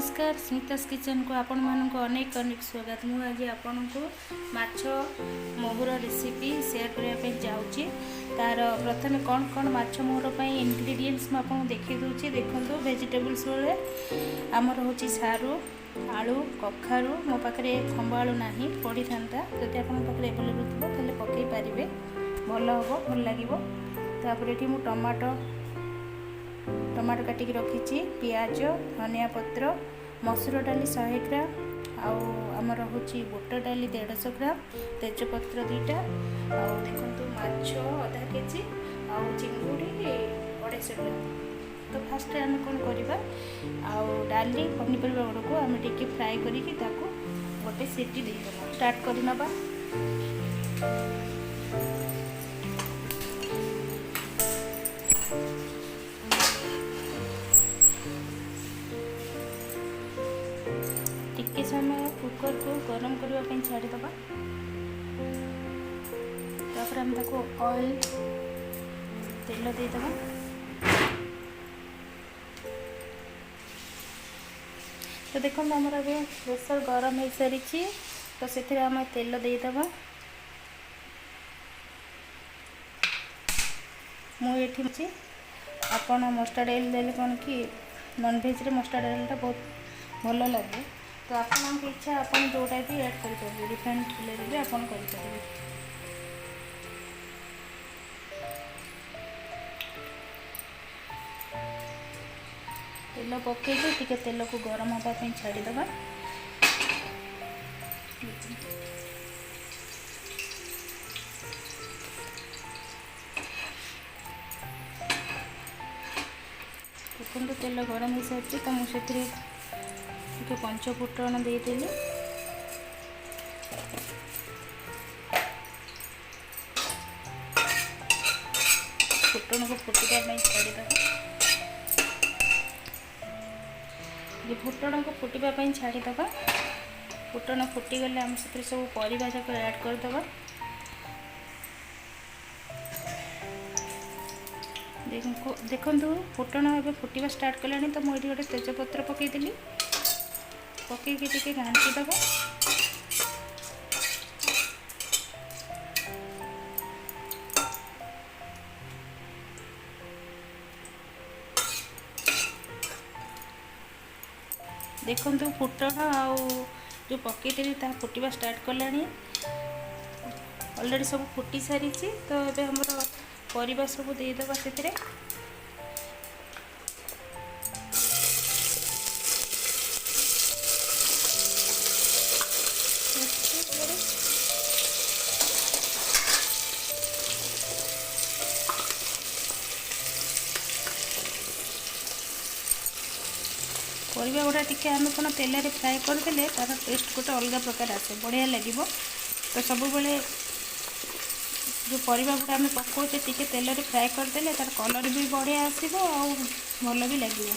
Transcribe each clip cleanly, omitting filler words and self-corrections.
नमस्कार स्मितास किचन को आपण मानक अनेक अनेक स्वागत। मु आज आपण को माछ मोहर रेसिपी शेयर करने जाऊँगी। तार प्रथम कौन कौन माछ मोहर इंग्रेडिएंट्स मुझे देखी दूसरी देखो। वेजिटेबल्स बेले आमर हूँ सारू आलू कखारू मो पाखे खंब आलू ना पड़ी था जब आप एवेलेबल थो पकई पारे भल हम भल लगे। ये टमाटो टमाटो काटिक रखी पियाज धनिया पत्र मसूर डाली 100 ग्राम आमर हूँ बुट डाली 150 ग्राम तेजपत्र 2टा देखो माछ आधा केजी चिंगुड़ी 250 ग्राम। तो फास्ट आम कौन करवा डाली पनीपरिया गुड़ को आम टे फ्राए करके गोटे सीटी देदेव स्टार्ट करनबा। टिके समय कुकर को गरम करने छाड़ीद आम ऑयल तेल देद। तो देखो आमर अभी प्रेसर गरम हो सारी तो से आम तेल देद। मुझे आपण मस्टर्ड ऑयल देले कौन कि नॉनवेज रे मस्टर्ड ऑयल बहुत भल लगे। तो आपन इच्छा आपन जोटा भी ऐड करेंगे रिफाइंड तेल भी आपन करेंगे। तेल पकईकि टिके तेल को गरम होगापी छाड़ीद। देखो तेल गरम हो सारी तो मुझे पंच फुटण देदेली फुटण को फुटा छाड़ीद। ये फुटण को फुटा छाड़ीद। फुटण फुटीगले आम से सब परिवा जाक ऐड करदे। देखो फुटण ए फुटा स्टार्ट कला तो मुझे गोटे तेजपत्र पकईदेली पकईकि टिके घाटी दब। देखो फुटण जो पकईदेली फुटा स्टार्ट कला ऑलरेडी सब फुटी सारी। तो ये आम परिवा सब देदेबा से परिवा गुड़ा टी आम कौन तेल फ्राए करदे तार टेस्ट गोटे अलग प्रकार आसे बढ़िया लगे। तो सब बेले जो परिवा गुड़ा आम पकाचे टी तेल फ्राए करदे तार कलर भी बढ़िया आसो भल भी लगे।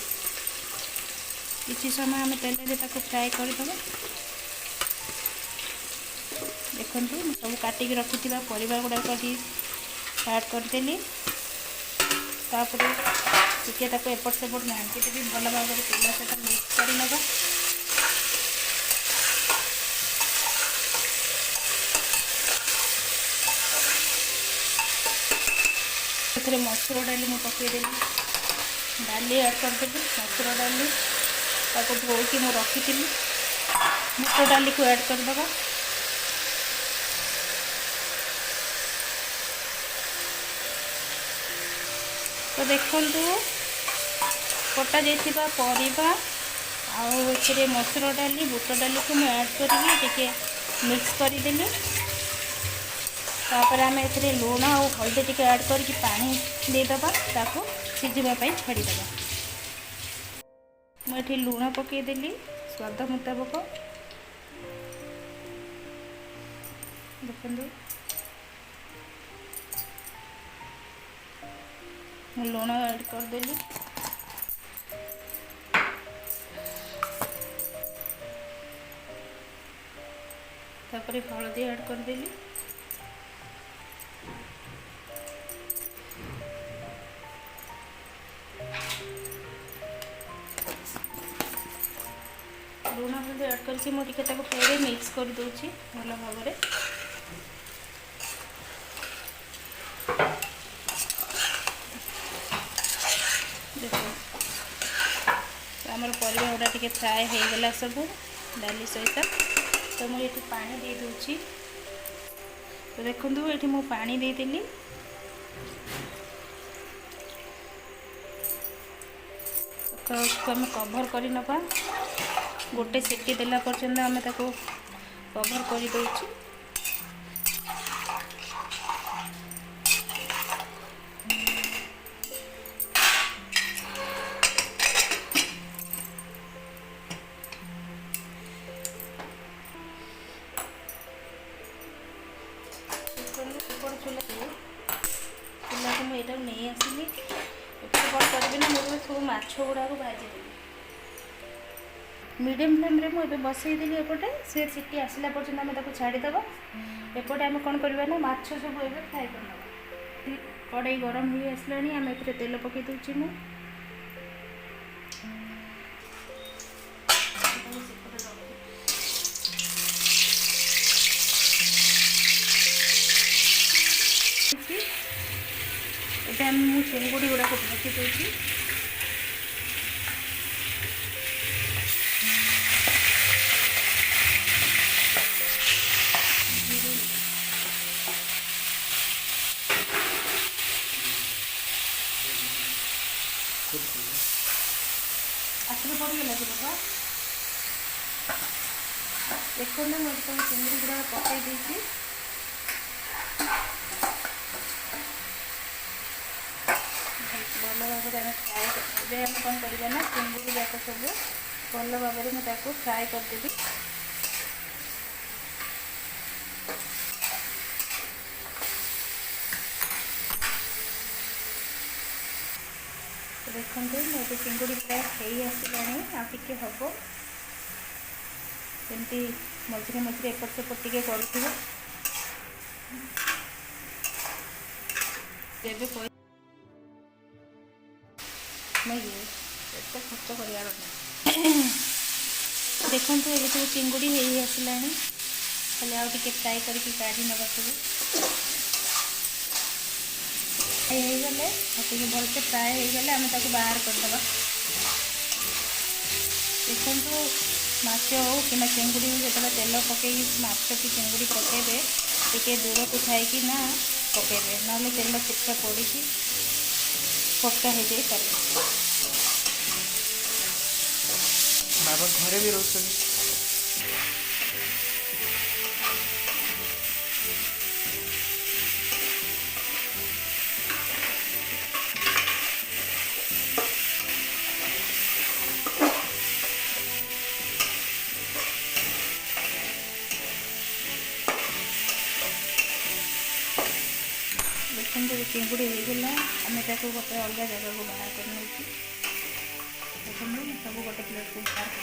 किसी समय आम तेल फ्राए करदे। देखो सब काटिक रखी परिवा गुड़ाक ऐड करदेली टिके एपट सेपट घाटी भी भल भाव तेल से मिक्स कर नवा। मसूर डाली मुझे पकईदेली डाली ऐड करदेली मसूर डाली धोईकी मुझे रखी बुट डाली को ऐड करदे। तो देखो कटा जाइथिबा परिबा आउ मसूर डाली बुट डाली को मैं ऐड करके मिक्स करदेली। तापर आम ए लुण और हल्दी टी ऐड करके पानी देदेबा सीझापी छाड़ीदेबा। मुझे लुण पकईदेली स्वाद मुताबक। देखो मैं लुण ऐड करदेली तापर हल्दी ऐड करदेली करके फेरे मिक्स कर दूची भल भाव में। देखो आमर परिवा गुड़ा टी फ्राए हो गला सब डाली सहित। तो मुझे पानी दे दूची। तो देखो ये मु पानी देदेली। तो उसको आम कभर कर नवा गोटे सीटी देला पर्यंत आम ताको कभर कर दूची। चूल्हा को मुझे नहीं आसली कौन करी ना मुझे सब माछ गुड़ा भाजीदेवी मीडियम फ्लेम रे मुझे बसईदेली। एपटे से सीटी आसला पर्यंत आम छाड़ीदेव। एपटे आम कौन करवा ना माछ सब ए फ्राए कर कड़ाई गरम हो आसला आम ए तेल पकई दूची। मु ये मु चिंगुड़ी गुड़ा भाजी दूची। आखिर पड़गला कि बाबा देखो ना मुझे चिंगुड़ी गुड़ा पकई देती। भल भाव में फ्राए आम कौन करवा ना चिंगुड़ी जाक सब भल भाव में मुझे फ्राए करदेवी। देखते मोटे चिंगुड़ी प्राय हो आसला आगे हम सेमती मझे मझे एपट सेपट टे कर खर्च कर देखो ये सब चिंगुड़ी हो आसला खाली आउ टे फ्राए करके काढ़ी नवा सब गले भलसे फ्राए हो गले आम ताको बाहर करदे। देखो माछ हो कि चिंगुड़ी हो जो तेल पकई माछ कि चिंगुड़ी पकेबे टे दूर को थी ना पकेबे ना तेल चिपका पड़ी पक्का हो जाए पारे। बाबा घरे भी रोज देखते चिंगुड़ी होगा आम गोटे अलग जगह को बाहर कर देखते सब गोटे प्लेट को बाहर कर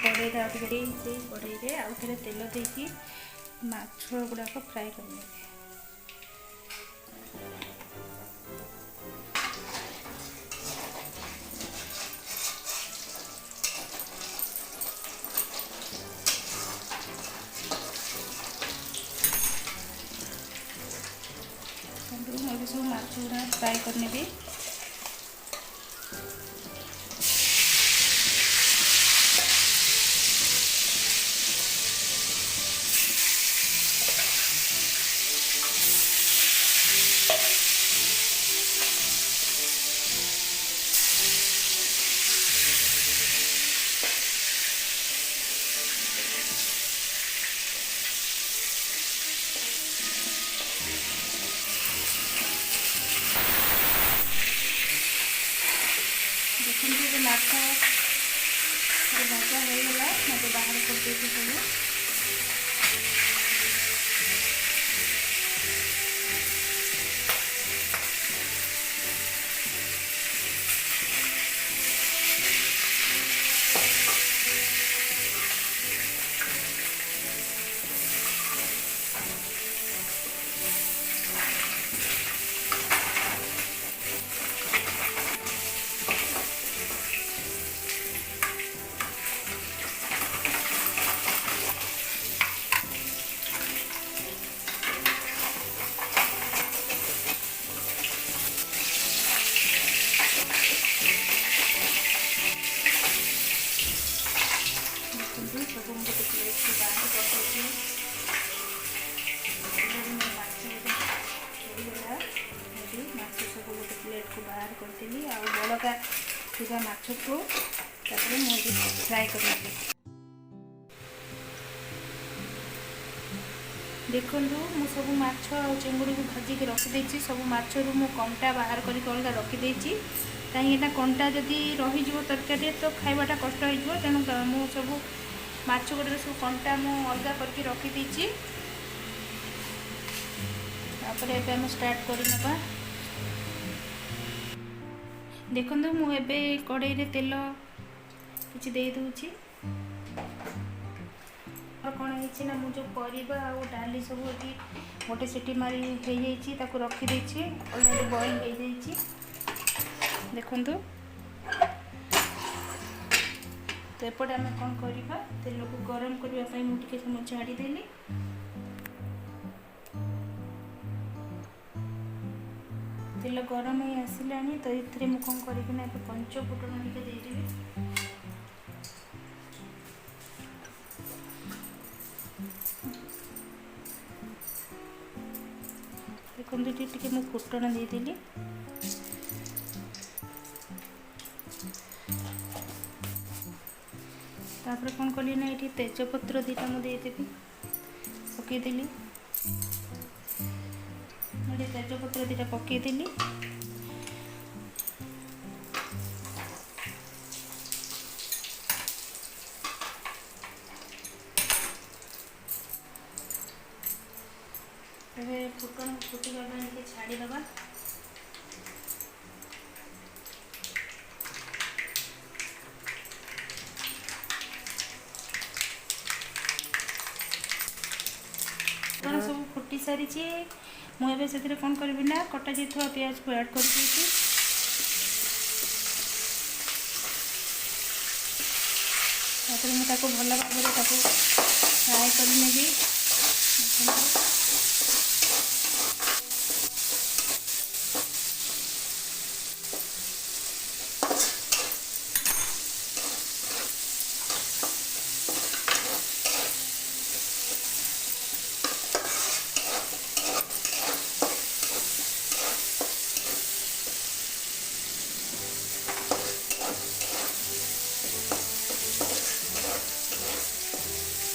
कड़े कड़े आउ थे तेल देकी माछ गुड़ाक फ्राए करने। मुझे सब माछ गुड़ा फ्राए करने भी देखते माछ भजा होगा मैं बाहर कर देती सब। ବାହାର करदेली आ बड़का ଥିବା ମାଛକୁ ତାପରେ ମୁଁ फ्राए କରିବି। देखंतु मु सब माछ आ चिंगुड़ी को भाजी के रखी देछि। सब माछ रु मु कंटा बाहर करी अलग रखी देछि कहीं कंटा जदि रही जीवो तरकारी तो खाइबाटा कष्ट हो जीवो। तेणु मु सब माछ गुडे सब कंटा मु अलग करके रखी देछि। तापर एबे हम स्टार्ट करि नबा। देखंतु मु एबे कड़ाई रे तेल किछि दे दूछि। कौन है ना मुझे परिबा आ डाली सब ये गोटे सीटी मारी हो जाइए रखीदे अलरेडी बॉइल हो जाइए। देखंतु तो एपटे आम कौन करवा तेल को गरम करने मुझे समय छाड़देली। तेल गरम ही आसला तो ये मुझे कौन करना पंच फुटन टे देदेवी। देखते टी मु फुटण देदेली। तापर कौन कली ना ये तेजपत्र दीटा मुझे देदेवी पकईदेली। तेजपत्र दीटा पकईदेली। फुटन फुटिका छाड़ीदबा। फुटन सब फुटी सारी मुझे से कौन करी ना कटा जाइए प्याज को ऐड कर भल भाव फ्राए करनेबी।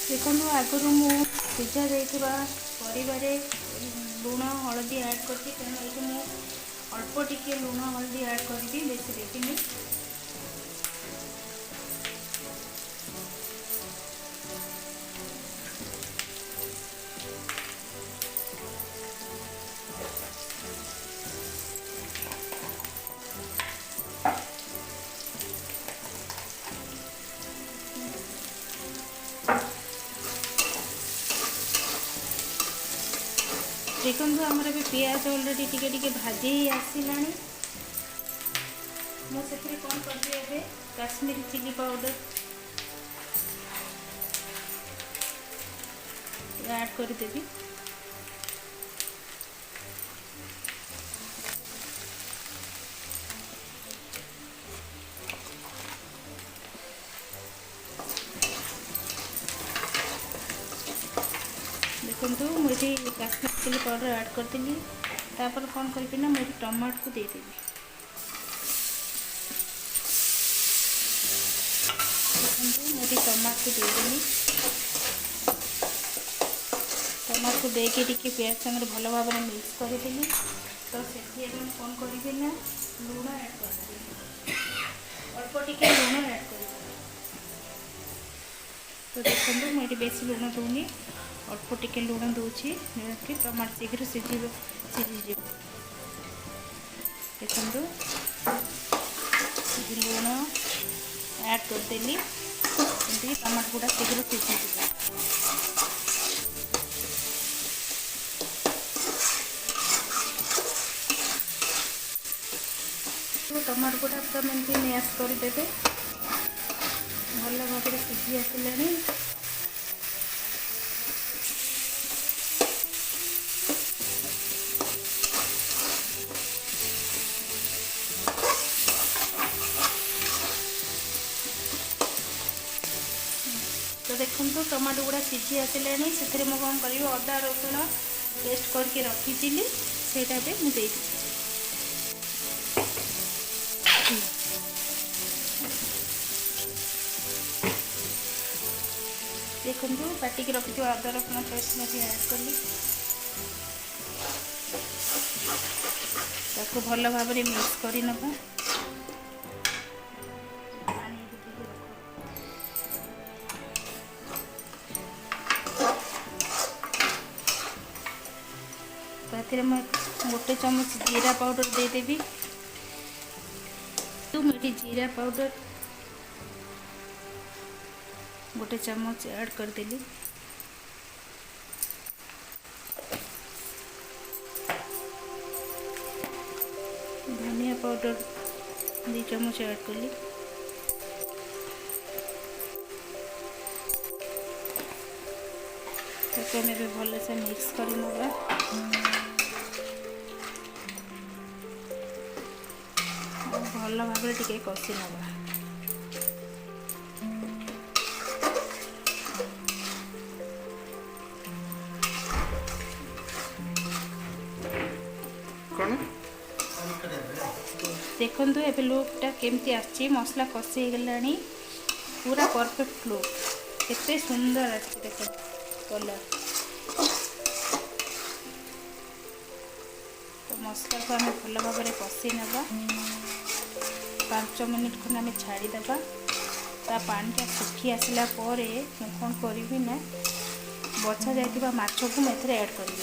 देखो आगुरी मु सीझा जाइथिबा परिबारे लुण हलदी ऐड करती तेणु ये मु अल्प टिके लुण हलदी ऐड करी बेसी देखेनि। देखो आमर भी पियाज अलरेडी टिके टिके भाजी ही आसला। मुझे कौन कर काश्मीरी चिली पाउडर ऐड करदेवी। देखो मुझे काश्मीर चिली पाउडर ऐड करदेली। तापर कौन करना मुझे टमाटो को देदेवी। मुझे टमाटो को देदेली। टमाटो को देके टिके प्याज संगे भल भाव में मिक्स करदेली। तो से कौन करना लुण ऐड कर अल्प टिके लुण ऐड कर। तो देखो मुझे बेसी लुण दूनी अल्प टिके लुण दूची कि टमाटो शीघ्र सीझी। देखो लुण ऐड करदेली टमाटो गुड़ा शीघ्र सीझी। टमाटो गुड़ा एकदम एमती मैश करदे भल भाव सीझी आसला। तो देखो टमाटो गुड़ा सीझी आसला से मुझे कौन कर अदा रसुण पेस्ट करके रखी से मुझे बाटिकी रखिथिबा अदा रसुण पेस्ट मैं ऐड कली ताको भल भाव में मिक्स कर नबा। मैं गोटे चम्मच जीरा पाउडर देदेवी। मुझे जीरा पाउडर गोटे चम्मच ऐड करदेली। धनिया पाउडर 2 चम्मच ऐड कली। ताको मैं भल से मिक्स कर नबा। भल भाव टिके कषि नबा। कौन देखु ए लुकटा केमती आसी मसला कषि गला पूरा परफेक्ट लुक केते सुंदर आसी देख कलर। तो मसला को आम भल भाव में कषि नबा। 5 मिनिट खंड आम छाड़ीदे। ता पानीटा सुखी आसला कौन करी ना बछा जाइथिबा माछ को मैं ऐड करी।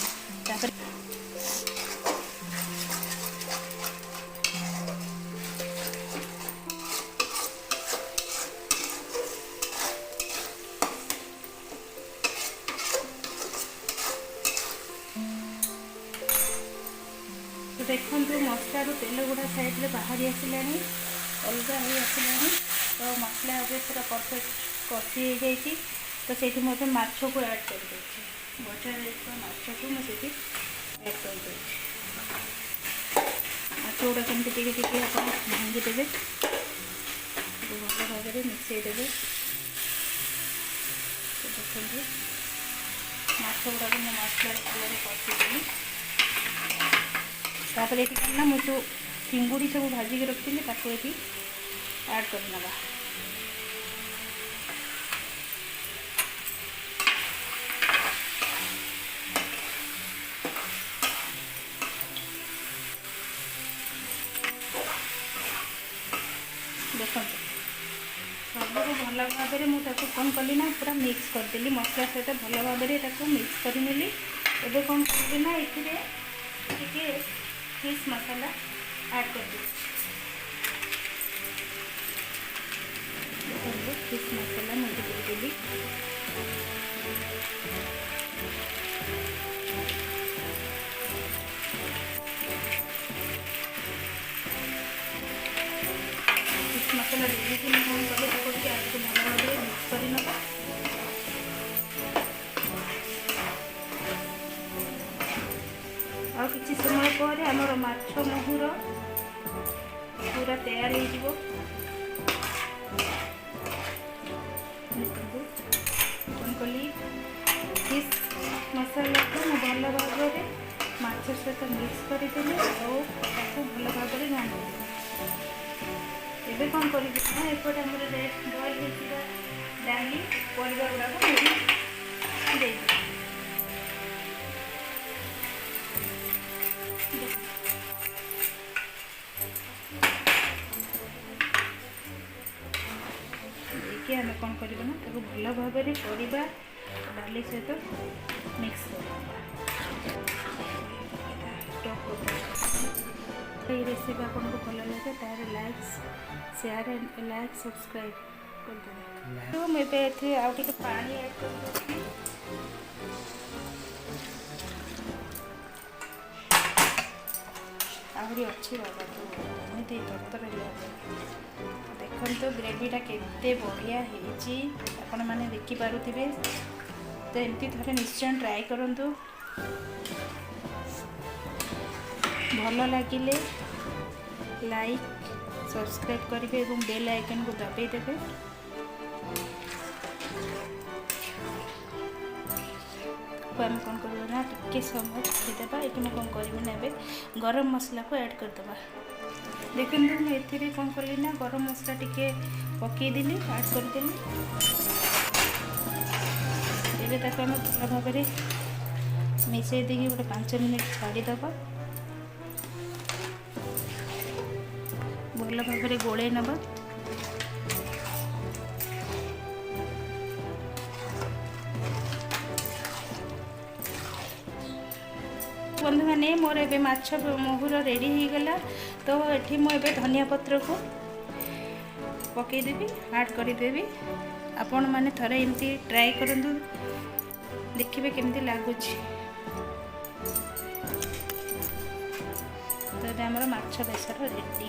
देखु मसला तेल गुड़ा साइड में बाहरी आसला अलग हो आसला। तो मसला अभी पूरा परफेक्ट कषि हो जाए। तो से माछ को ऐड कर बचा माछ को मुझे ऐड कर माछ गुड़ा कमी भांगीदे भल भाव में मिसईदे। तो देखिए माछ गुड़ा मैं मसला तेल कषिदेली। तापर ये ना मुझे जो चिंगुड़ी सब भाजिक रखी ताको ये ऐड कर नवा। देखो सब भल भाव में मुझे कौन कली ना पूरा मिक्स करदेली मसला सहित भल भाव में मिक्स करनेली। एबे कौन करी ना ये फिश मसाला ऐड कर दी। फिश मसाला मुझे देदेली। फिश मसाला देदेकी कौन कले आज भल भाव में मिक्स कर नबा। और किसी समय पर आमर माछ महुर पूरा तैयार हो। कौन कली फिश मसाला को भल भाव में माछ सहित मिक्स करदेली और भल भाव में रांधि। एबे कौन करी ना एपटे आम बॉइल होता डाली परिवा गुड़ाक देखिए आम कौन करना भल भाव में परिवा डाली सहित मिक्स कर। रेसिपी आपको भल लगे तार like share and like subscribe कर। तो मुझे आउटे पानी ऐड कर आहरी अच्छी बाबा तो एमती तरतर देखो तो ग्रेवीटा केते बढ़िया आपण मैंने देखिपे। तो एमती थे निश्चय ट्राए करूँ। भल लगिले लाइक सब्सक्राइब करेंगे और बेल आइकन को दबाई देवे। आम कौन करना टिके समय छाड़ीदे। ये कौन करी ना गरम मसला को ऐड करदे। देखते मुझे कौन कली ना गरम मसला टिके पकईदेली ऐड करदेली। ଏବେ ତାକୁ ଆମେ ଭଲ ଭାବରେ ମିଶାଇ ଦେଇକି ଗୋଟେ 5 ମିନିଟ୍ ଛାଡ଼ିଦେବା। ଭଲ ଭାବରେ ଗୋଳେଇ ନେବା। ବନ୍ଧୁମାନେ ମୋର ଏବେ ମାଛ ମହୁର ରେଡ଼ି ହେଇଗଲା। ତ ଏଠି ମୁଁ ଏବେ ଧନିଆ ପତ୍ରକୁ ପକାଇଦେବି, ଆଡ଼୍ କରିଦେବି। ଆପଣମାନେ ଥରେ ଏମିତି ଟ୍ରାଏ କରନ୍ତୁ, ଦେଖିବେ କେମିତି ଲାଗୁଛି। ତ ଏବେ ଆମର ମାଛ ବେସର ରେଡ଼ି।